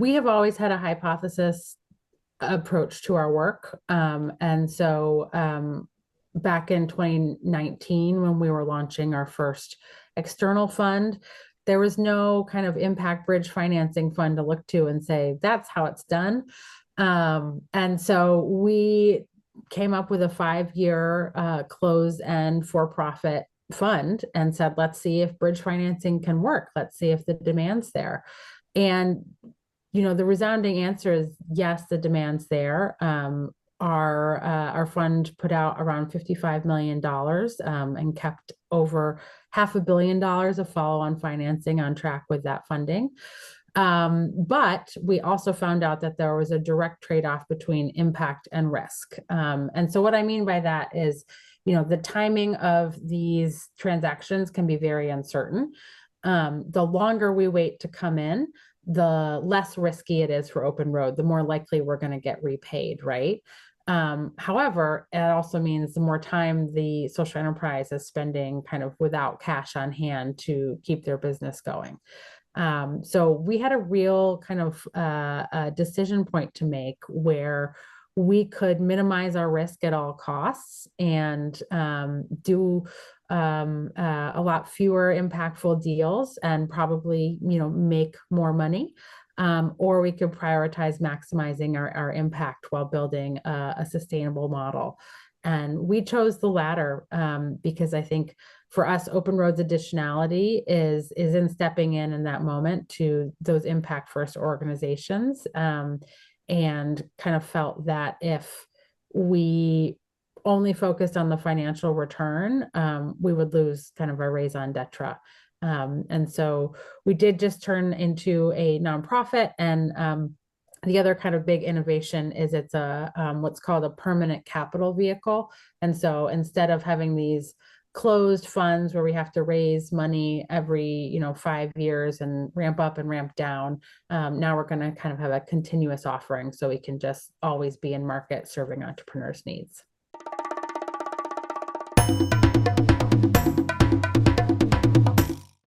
we have always had a hypothesis approach to our work. Back in 2019, when we were launching our first external fund, there was no kind of impact bridge financing fund to look to and say, that's how it's done. And so we came up with a 5-year close and for-profit fund and said, let's see if bridge financing can work. Let's see if the demand's there. And the resounding answer is yes, the demand's there. Our fund put out around $55 million and kept over $500 million of follow-on financing on track with that funding. But we also found out that there was a direct trade-off between impact and risk. And so what I mean by that is, the timing of these transactions can be very uncertain. The longer we wait to come in, the less risky it is for Open Road, the more likely we're going to get repaid, right? However, it also means the more time the social enterprise is spending kind of without cash on hand to keep their business going. So we had a real kind of decision point to make where we could minimize our risk at all costs and do a lot fewer impactful deals and probably, make more money. Or we could prioritize maximizing our impact while building a sustainable model. And we chose the latter because I think for us, Open Road's additionality is in stepping in that moment to those impact first organizations, and kind of felt that if we only focused on the financial return, we would lose kind of our raison d'etre. And so we did just turn into a nonprofit, and the other kind of big innovation is it's what's called a permanent capital vehicle. And so instead of having these closed funds where we have to raise money every 5 years and ramp up and ramp down, now we're going to kind of have a continuous offering so we can just always be in market serving entrepreneurs' needs.